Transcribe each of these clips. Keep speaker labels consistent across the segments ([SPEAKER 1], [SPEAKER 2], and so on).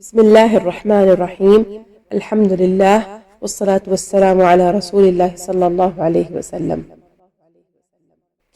[SPEAKER 1] بسم الله الرحمن الرحيم. الحمد لله والصلاة والسلام على رسول الله صلى الله عليه وسلم.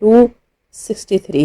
[SPEAKER 1] 263.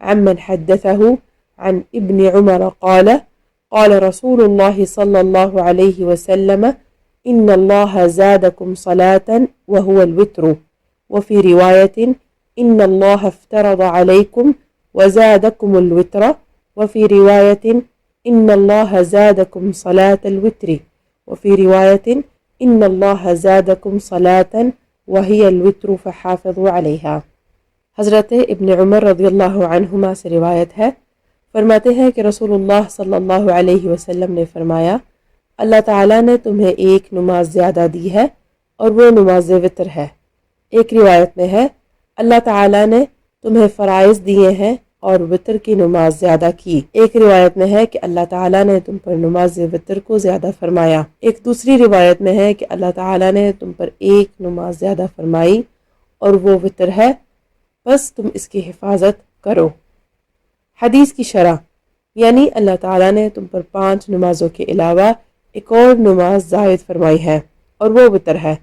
[SPEAKER 1] عمن حدثه عن ابن عمر قال قال رسول الله صلى الله عليه وسلم إن الله زادكم صلاة وهو الوتر، وفي رواية إن الله افترض عليكم وزادكم الوتر، وفي رواية إن الله زادكم صلاة الوتر، وفي رواية إن الله زادكم صلاة وهي الوتر فحافظوا عليها. حضرت ابن عمر رضی اللہ عنہما سے روایت ہے، فرماتے ہیں کہ رسولullah صلی اللہ علیہ وسلم نے فرمایا، اللہ تعالیٰ نے تمہیں ایک نماز زیادہ دی ہے اور وہ نماز وتر ہے. ایک روایت میں ہے اللہ تعالیٰ نے تمہیں فرائض دیے ہیں اور وتر کی نماز زیادہ کی. ایک روایت میں ہے کہ اللہ تعالیٰ نے تم پر نماز وتر کو زیادہ فرمایا. ایک دوسری روایت میں ہے کہ اللہ تعالیٰ نے تم پر ایک نماز زیادہ فرمائی اور وہ وتر ہے، بس تم اس کی حفاظت کرو. حدیث کی شرح یعنی اللہ تعالیٰ نے تم پر 5 نمازوں کے علاوہ ایک اور نماز زائد فرمائی ہے اور وہ وتر ہے،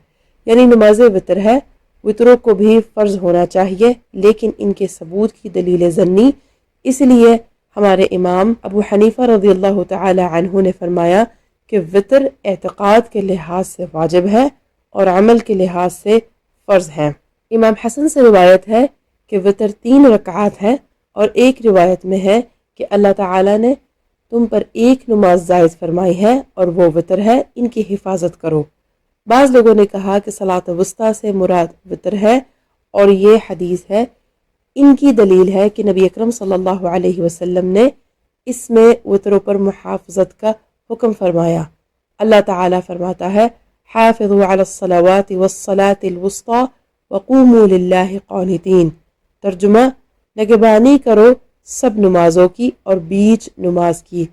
[SPEAKER 1] یعنی نماز وتر ہے. وتروں کو بھی فرض ہونا چاہیے، لیکن ان کے ثبوت کی دلیل ظنی، اس لیے ہمارے امام ابو حنیفہ رضی اللہ تعالی عنہ نے فرمایا کہ وتر اعتقاد کے لحاظ سے واجب ہے اور عمل کے لحاظ سے فرض ہے. امام حسن سے روایت ہے کہ وتر 3 رکعات ہے، اور ایک روایت میں ہے کہ اللہ تعالیٰ نے تم پر ایک نماز زائد فرمائی ہے اور وہ وتر ہے، ان کی حفاظت کرو. بعض لوگوں نے کہا کہ صلاۃ وسطیٰ سے مراد وتر ہے، اور یہ حدیث ہے، ان کی دلیل ہے کہ نبی اکرم صلی اللہ علیہ وسلم نے اس میں وتروں پر محافظت کا حکم فرمایا. اللہ تعالیٰ فرماتا ہے حافظوا علی الصلوات والصلاة الوسطی وقوموا للہ قانتین. ترجمہ، نگہبانی کرو سب نمازوں کی اور بیچ نماز کی،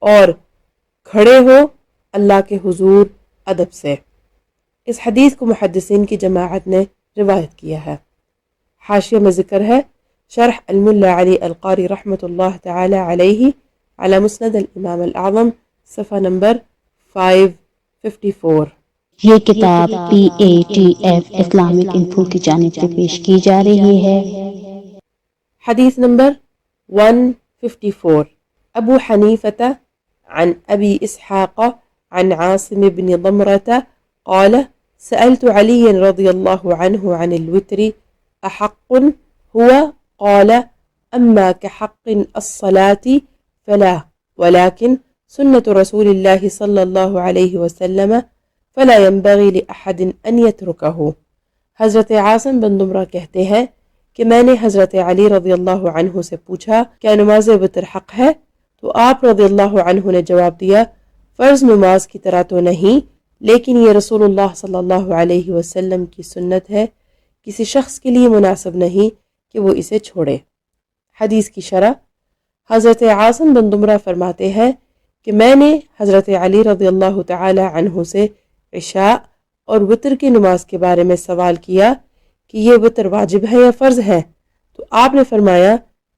[SPEAKER 1] اور کھڑے ہو اللہ کے حضور ادب سے. اس حدیث کو محدثین کی جماعت نے روایت کیا ہے. حاشیہ میں ذکر ہے شرح الملا علی القاری رحمۃ اللہ تعالی علیہ علی مسند الامام الاعظم، صفحہ نمبر 554.
[SPEAKER 2] یہ کتاب PATF اسلامک انفو کی جانب سے پیش کی جا رہی ہے.
[SPEAKER 1] حدیث نمبر 154. ابو حنیفۃ عن ابی اسحاق عن عاصم بن ضمرة قال سألت علي رضي الله عنه عن الوتر أحق هو؟ قال أما كحق الصلاة فلا، ولكن سنة رسول الله صلى الله عليه وسلم فلا ينبغي لأحد أن يتركه. حضرت عاصم بن ضمرہ کہتے ہیں کہ میں نے حضرت علی رضی اللہ عنہ سے پوچھا کیا نماز وتر حق ہے؟ تو آپ رضی اللہ عنہ نے جواب دیا فرض نماز کی طرح تو نہیں، لیکن یہ رسول اللہ صلی اللہ علیہ وسلم کی سنت ہے، کسی شخص کے لیے مناسب نہیں کہ وہ اسے چھوڑے. حدیث کی شرح حضرت عاصم بن ضمرہ فرماتے ہیں کہ میں نے حضرت علی رضی اللہ تعالی عنہ سے عشاء اور وتر کی نماز کے بارے میں سوال کیا کہ یہ وتر واجب ہے یا فرض ہے؟ تو آپ نے فرمایا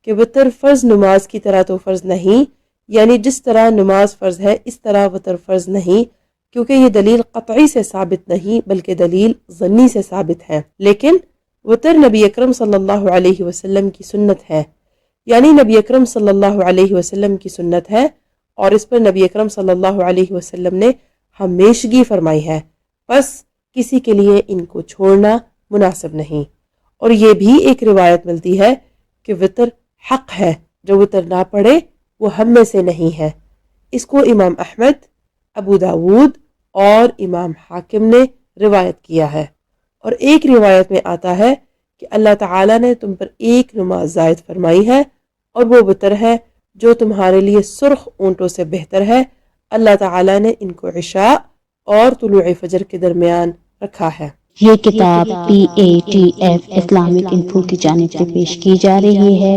[SPEAKER 1] کہ وتر فرض نماز کی طرح تو فرض نہیں، یعنی جس طرح نماز فرض ہے اس طرح وتر فرض نہیں، کیونکہ یہ دلیل قطعی سے ثابت نہیں بلکہ دلیل ظنی سے ثابت ہے. لیکن وتر نبی اکرم صلی اللہ علیہ وسلم کی سنت ہے، یعنی نبی اکرم صلی اللہ علیہ وسلم کی سنت ہے، اور اس پر نبی اکرم صلی اللہ علیہ وسلم نے ہمیشگی فرمائی ہے، بس کسی کے لیے ان کو چھوڑنا مناسب نہیں. اور یہ بھی ایک روایت ملتی ہے کہ وتر حق ہے، جو وتر نہ پڑھے وہ ہم میں سے نہیں ہے. اس کو امام احمد، ابو داود اور امام حاکم نے روایت کیا ہے. اور ایک روایت میں آتا ہے کہ اللہ تعالیٰ نے تم پر ایک نماز زائد فرمائی ہے اور وہ وتر ہے جو تمہارے لیے سرخ اونٹوں سے بہتر ہے. اللہ تعالیٰ نے ان کو عشاء اور طلوع فجر کے درمیان رکھا ہے.
[SPEAKER 2] یہ کتاب PATF اسلامک انفو کی جانب سے پیش کی جا رہی ہے.